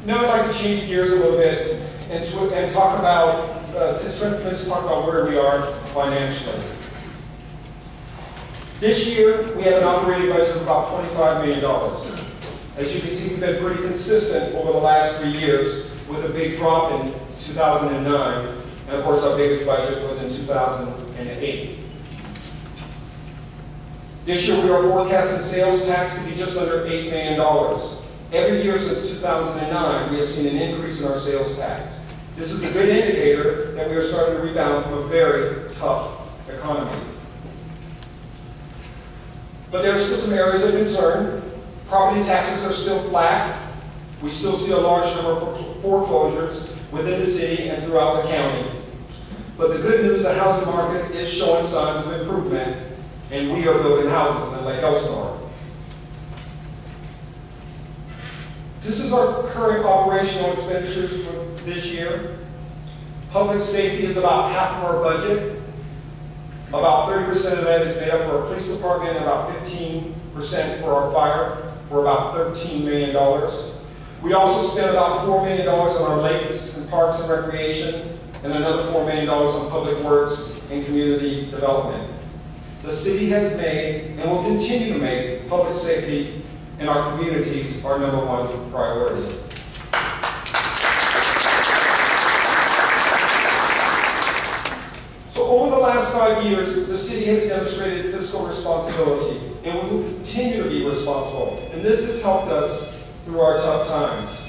Now I'd like to change gears a little bit and talk about, to strengthen this, talk about where we are financially. This year, we have an operating budget of about $25 million. As you can see, we've been pretty consistent over the last 3 years, with a big drop in 2009, and of course our biggest budget was in 2008. This year we are forecasting sales tax to be just under $8 million. Every year since 2009, we have seen an increase in our sales tax. This is a good indicator that we are starting to rebound from a very tough economy. But there are still some areas of concern. Property taxes are still flat. We still see a large number of foreclosures within the city and throughout the county. But the good news, the housing market is showing signs of improvement, and we are building houses in Lake Elsinore. This is our current operational expenditures for this year. Public safety is about half of our budget. About 30% of that is made up for our police department, and about 15% for our fire, for about $13 million. We also spend about $4 million on our lakes and parks and recreation, and another $4 million on public works and community development. The city has made, and will continue to make, public safety and our communities our #1 priority. So over the last 5 years, the city has demonstrated fiscal responsibility, and we will continue to be responsible. And this has helped us through our tough times.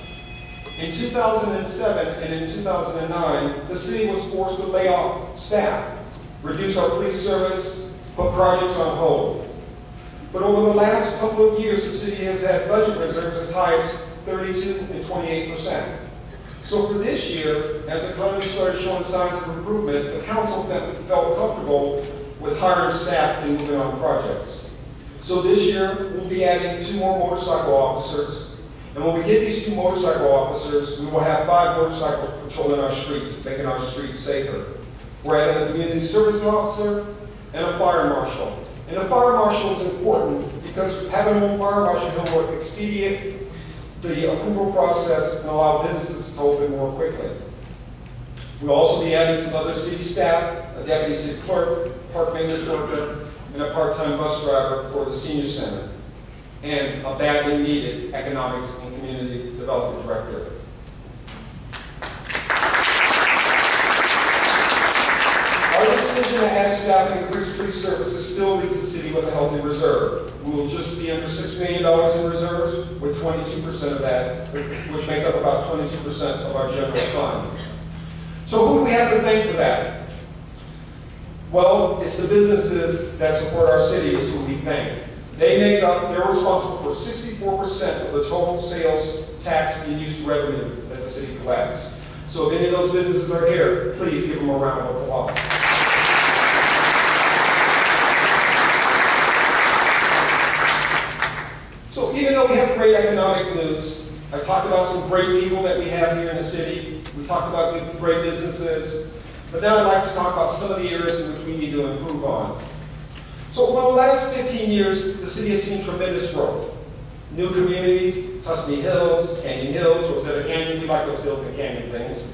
In 2007 and in 2009, the city was forced to lay off staff, reduce our police service, put projects on hold. But over the last couple of years, the city has had budget reserves as high as 32 and 28%. So for this year, as the economy started showing signs of improvement, the council felt comfortable with hiring staff and moving on projects. So this year, we'll be adding 2 more motorcycle officers. And when we get these 2 motorcycle officers, we will have 5 motorcycles patrolling our streets, making our streets safer. We're adding a community service officer and a fire marshal. And the fire marshal is important because having a fire marshal will expedite the approval process and allow businesses to open more quickly. We'll also be adding some other city staff, a deputy city clerk, park maintenance worker, and a part-time bus driver for the senior center, and a badly needed economics and community development director. Our decision to add staff and increase police services still leaves the city with a healthy reserve. We will just be under $6 million in reserves, with 22% of that, which makes up about 22% of our general fund. So who do we have to thank for that? Well, it's the businesses that support our city is who we thank. They're responsible for 64% of the total sales tax being used for revenue that the city collects. So if any of those businesses are here, please give them a round of applause. So even though we have great economic news, I talked about some great people that we have here in the city. We talked about good, great businesses. But now I'd like to talk about some of the areas in which we need to improve on. So over the last 15 years, the city has seen tremendous growth. New communities, Tuscany Hills, Canyon Hills, Rosetta Canyon, we like those hills and canyon things,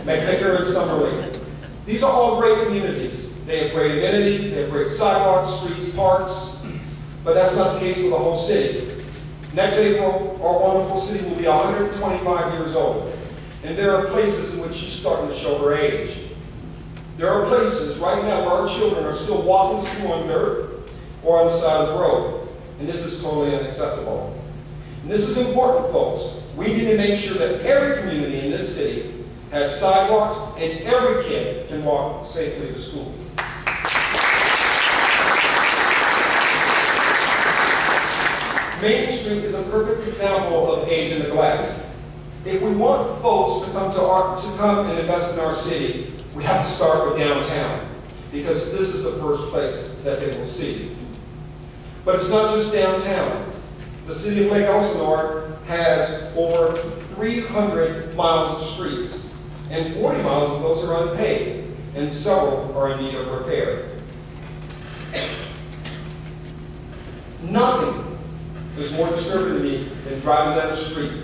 McVicker and Summerley. These are all great communities. They have great amenities, they have great sidewalks, streets, parks, but that's not the case for the whole city. Next April, our wonderful city will be 125 years old, and there are places in which she's starting to show her age. There are places right now where our children are still walking through on dirt or on the side of the road, and this is totally unacceptable. And this is important, folks. We need to make sure that every community in this city has sidewalks and every kid can walk safely to school. Main Street is a perfect example of age and neglect. If we want folks to come and invest in our city, we have to start with downtown, because this is the first place that they will see. But it's not just downtown. The city of Lake Elsinore has over 300 miles of streets, and 40 miles of those are unpaved, and several are in need of repair. Nothing is more disturbing to me than driving down the street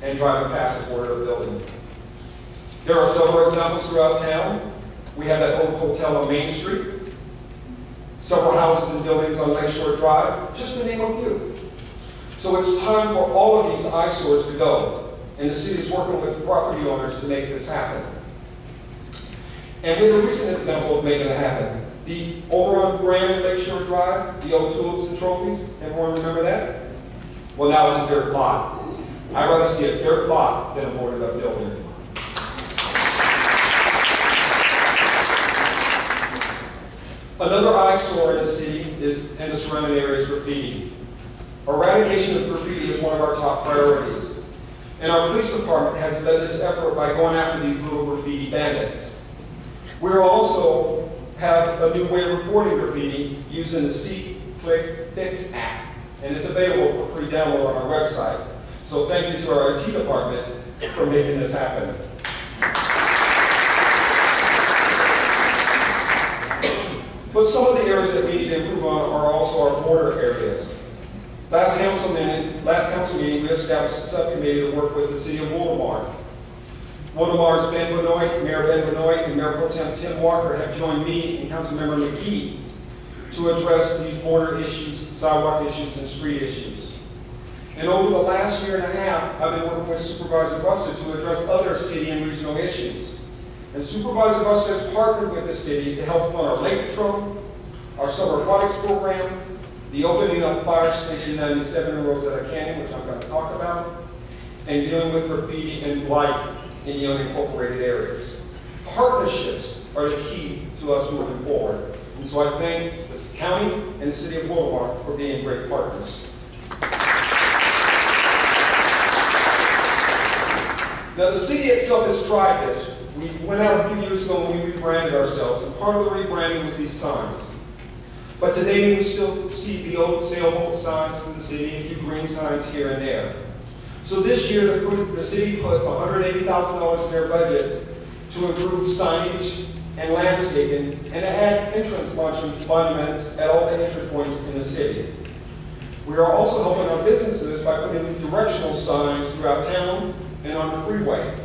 and driving past a boarded up building. There are several examples throughout town. We have that old hotel on Main Street, several houses and buildings on Lakeshore Drive, just to name a few. So it's time for all of these eyesores to go, and the city is working with the property owners to make this happen. And we have a recent example of making it happen. The over on Graham and Lakeshore Drive, the old tulips and trophies, everyone remember that? Well, now it's a dirt lot. I'd rather see a dirt lot than a boarded up building. Another eyesore in the city and the surrounding area is graffiti. Eradication of graffiti is one of our top priorities. And our police department has led this effort by going after these little graffiti bandits. We also have a new way of reporting graffiti using the See, Click, Fix app. And it's available for free download on our website. So thank you to our IT department for making this happen. But some of the areas that we need to improve on are also our border areas. Last council meeting, we established a subcommittee to work with the city of Wildomar. Wildomar's Ben Benoit, Mayor Ben Benoit, and Mayor Pro Tem Tim Walker have joined me and Councilmember McGee to address these border issues, sidewalk issues, and street issues. And over the last year and a half, I've been working with Supervisor Buster to address other city and regional issues. And Supervisor Buster has partnered with the city to help fund our lake patrol, our summer aquatics program, the opening of Fire Station 97 in Rosetta Canyon, which I'm going to talk about, and dealing with graffiti and blight in the unincorporated areas. Partnerships are the key to us moving forward. And so I thank the county and the city of Wildomar for being great partners. Now the city itself has tried this. We went out a few years ago when we rebranded ourselves, and part of the rebranding was these signs. But today we still see the old sailboat signs through the city, a few green signs here and there. So this year the city put $180,000 in their budget to improve signage and landscaping and to add entrance monuments at all the entry points in the city. We are also helping our businesses by putting directional signs throughout town and on the freeway.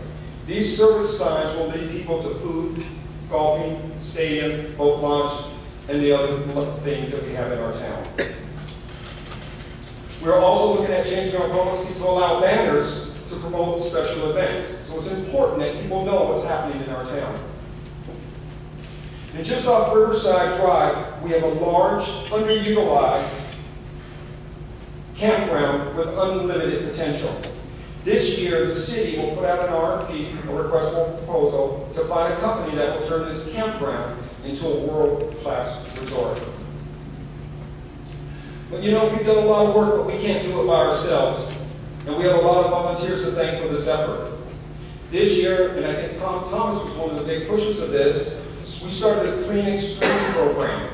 These service signs will lead people to food, golfing, stadium, boat launch, and the other things that we have in our town. We're also looking at changing our policy to allow banners to promote special events. So it's important that people know what's happening in our town. And just off Riverside Drive, we have a large, underutilized campground with unlimited potential. This year, the city will put out an RFP, a request for proposal, to find a company that will turn this campground into a world-class resort. But you know, we've done a lot of work, but we can't do it by ourselves. And we have a lot of volunteers to thank for this effort. This year, and I think Tom Thomas was one of the big pushers of this, we started a Clean Extreme program.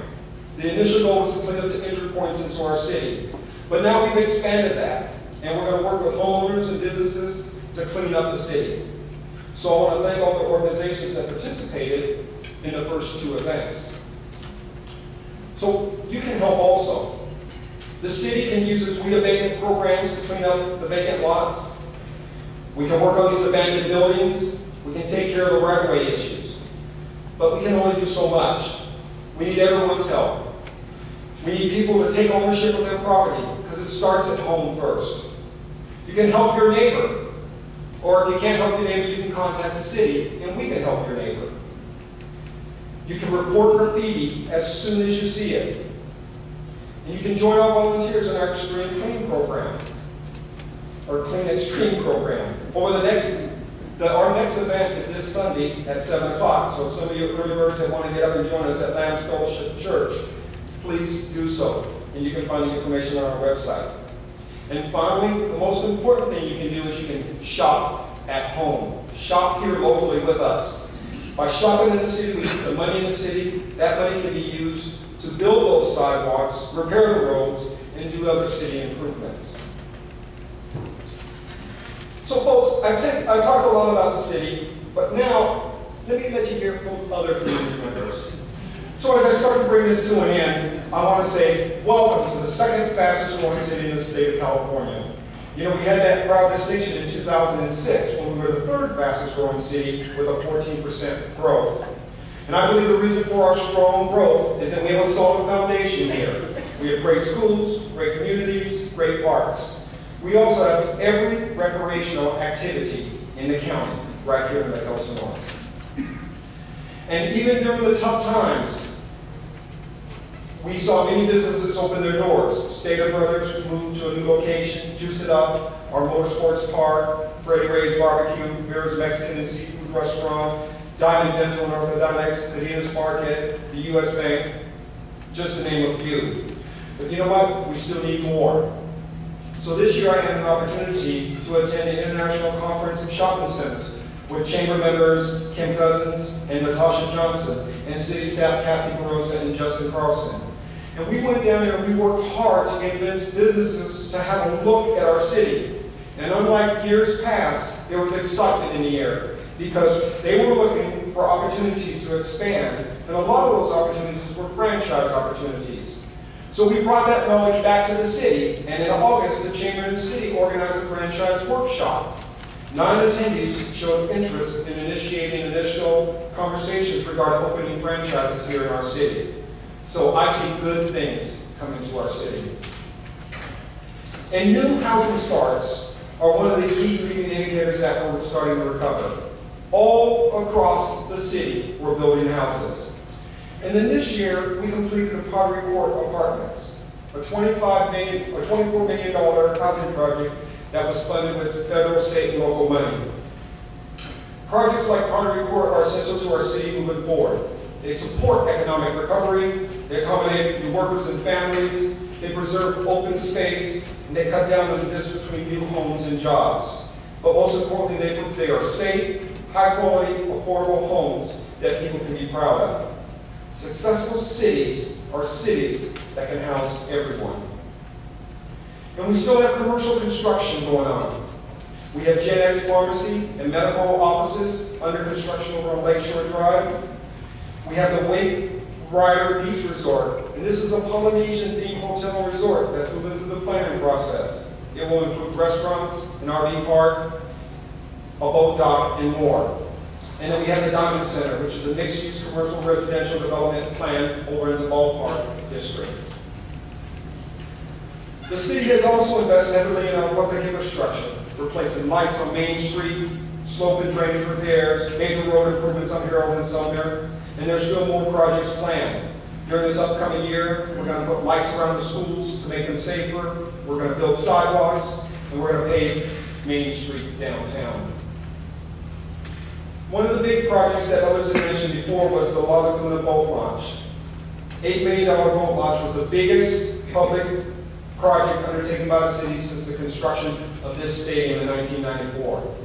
The initial goal was to clean up the entry points into our city. But now we've expanded that, and we're going to work with homeowners and businesses to clean up the city. So I want to thank all the organizations that participated in the first two events. So you can help also. The city can use its weed abatement programs to clean up the vacant lots. We can work on these abandoned buildings. We can take care of the right-of-way issues. But we can only do so much. We need everyone's help. We need people to take ownership of their property, because it starts at home first. You can help your neighbor. Or if you can't help your neighbor, you can contact the city, and we can help your neighbor. You can report graffiti as soon as you see it. And you can join our volunteers in our Extreme Clean program, or Clean Extreme program. Our next event is this Sunday at 7 o'clock. So if some of you early birds that want to get up and join us at Lamb's Fellowship Church, please do so. And you can find the information on our website. And finally, the most important thing you can do is you can shop at home. Shop here locally with us. By shopping in the city, we keep the money in the city. That money can be used to build those sidewalks, repair the roads, and do other city improvements. So folks, I've talked a lot about the city, but now let me let you hear from other community members. So as I start to bring this to an end, I want to say welcome to the second fastest growing city in the state of California. You know, we had that proud distinction in 2006 when we were the third fastest growing city with a 14% growth. And I believe the reason for our strong growth is that we have a solid foundation here. We have great schools, great communities, great parks. We also have every recreational activity in the county, right here in Lake Elsinore. And even during the tough times, we saw many businesses open their doors. Stater Brothers moved to a new location, Juice It Up, our motorsports park, Freddie Ray's Barbecue, Bear's Mexican and Seafood Restaurant, Diamond Dental and Orthodontics, Cadina's Market, the U.S. Bank, just to name a few. But you know what? We still need more. So this year I had an opportunity to attend an international conference of shopping centers with chamber members Kim Cousins and Natasha Johnson and city staff Kathy Barosa and Justin Carlson. And we went down there and we worked hard to convince businesses to have a look at our city. And unlike years past, there was excitement in the air because they were looking for opportunities to expand, and a lot of those opportunities were franchise opportunities. So we brought that knowledge back to the city, and in August, the Chamber and the City organized a franchise workshop. 9 attendees showed interest in initiating initial conversations regarding opening franchises here in our city. So I see good things coming to our city. And new housing starts are one of the key leading indicators that we're starting to recover. All across the city, we're building houses. And then this year, we completed the Pottery Court Apartments, a $24 million housing project that was funded with federal, state, and local money. Projects like Pottery Court are essential to our city moving forward. They support economic recovery, they accommodate new workers and families, they preserve open space, and they cut down the distance between new homes and jobs. But most importantly, they are safe, high-quality, affordable homes that people can be proud of. Successful cities are cities that can house everyone. And we still have commercial construction going on. We have Gen X Pharmacy and medical offices under construction over on Lakeshore Drive. We have the Wake Rider Beach Resort, and this is a Polynesian-themed hotel and resort that's moving through the planning process. It will include restaurants, an RV park, a boat dock, and more. And then we have the Diamond Center, which is a mixed-use commercial residential development plan over in the ballpark district. The city has also invested heavily in our public infrastructure, replacing lights on Main Street, slope and drainage repairs, major road improvements on Harold and Sumner, and there's still more projects planned. During this upcoming year, we're going to put lights around the schools to make them safer, we're going to build sidewalks, and we're going to pave Main Street downtown. One of the big projects that others had mentioned before was the La Laguna boat launch. $8 million boat launch was the biggest public project undertaken by the city since the construction of this stadium in 1994.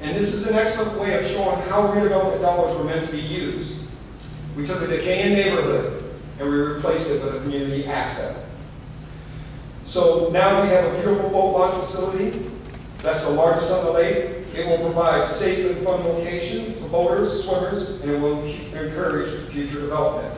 And this is an excellent way of showing how redevelopment dollars were meant to be used. We took a decaying neighborhood and we replaced it with a community asset. So now we have a beautiful boat launch facility that's the largest on the lake. It will provide safe and fun location to boaters, swimmers, and it will encourage future development.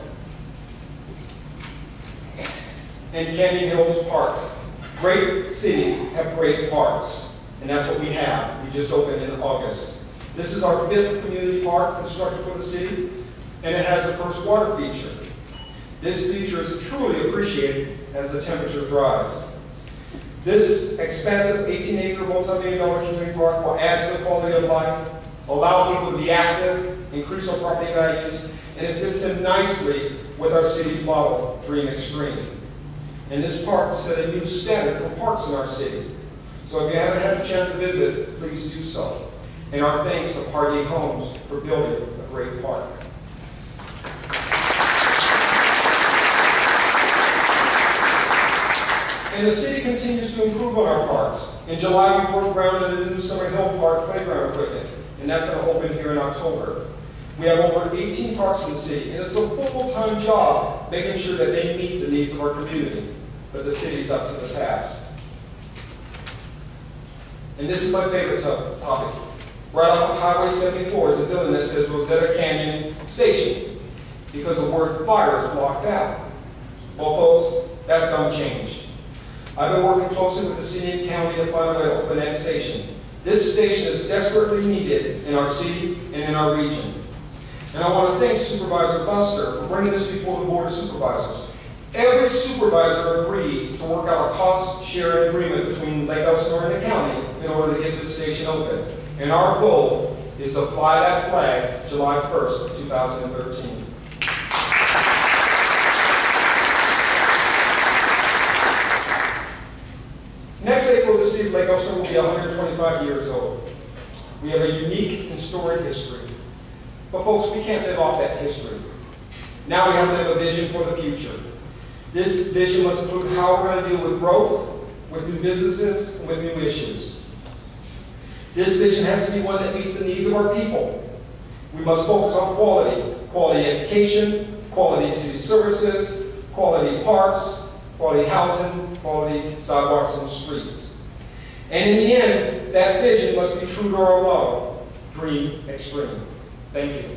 And Canyon Hills Parks. Great cities have great parks, and that's what we have. We just opened in August. This is our 5th community park constructed for the city, and it has a first water feature. This feature is truly appreciated as the temperatures rise. This expansive 18-acre multi-million-dollar community park will add to the quality of life, allow people to be active, increase our property values, and it fits in nicely with our city's model, Dream Extreme. And this park set a new standard for parks in our city. So if you haven't had a chance to visit, please do so. And our thanks to Party Homes for building a great park. And the city continues to improve on our parks. In July, we broke ground on the new Summer Hill Park playground equipment, and that's going to open here in October. We have over 18 parks in the city, and it's a full-time job making sure that they meet the needs of our community. But the city's up to the task. And this is my favorite topic. Right off of Highway 74 is a building that says Rosetta Canyon Station, because the word fire is blocked out. Well, folks, that's going to change. I've been working closely with the city and county to find a way to open that station. This station is desperately needed in our city and in our region. And I want to thank Supervisor Buster for bringing this before the Board of Supervisors. Every supervisor agreed to work out a cost-sharing agreement between Lake Elsinore and the county in order to get this station open. And our goal is to fly that flag July 1st of 2013. Next April, the city of Lake Elsinore will be 125 years old. We have a unique and storied history. But folks, we can't live off that history. Now we have to have a vision for the future. This vision must include how we're going to deal with growth, with new businesses, and with new issues. This vision has to be one that meets the needs of our people. We must focus on quality, quality education, quality city services, quality parks, quality housing, quality sidewalks and streets. And in the end, that vision must be true to our motto, dream extreme. Thank you.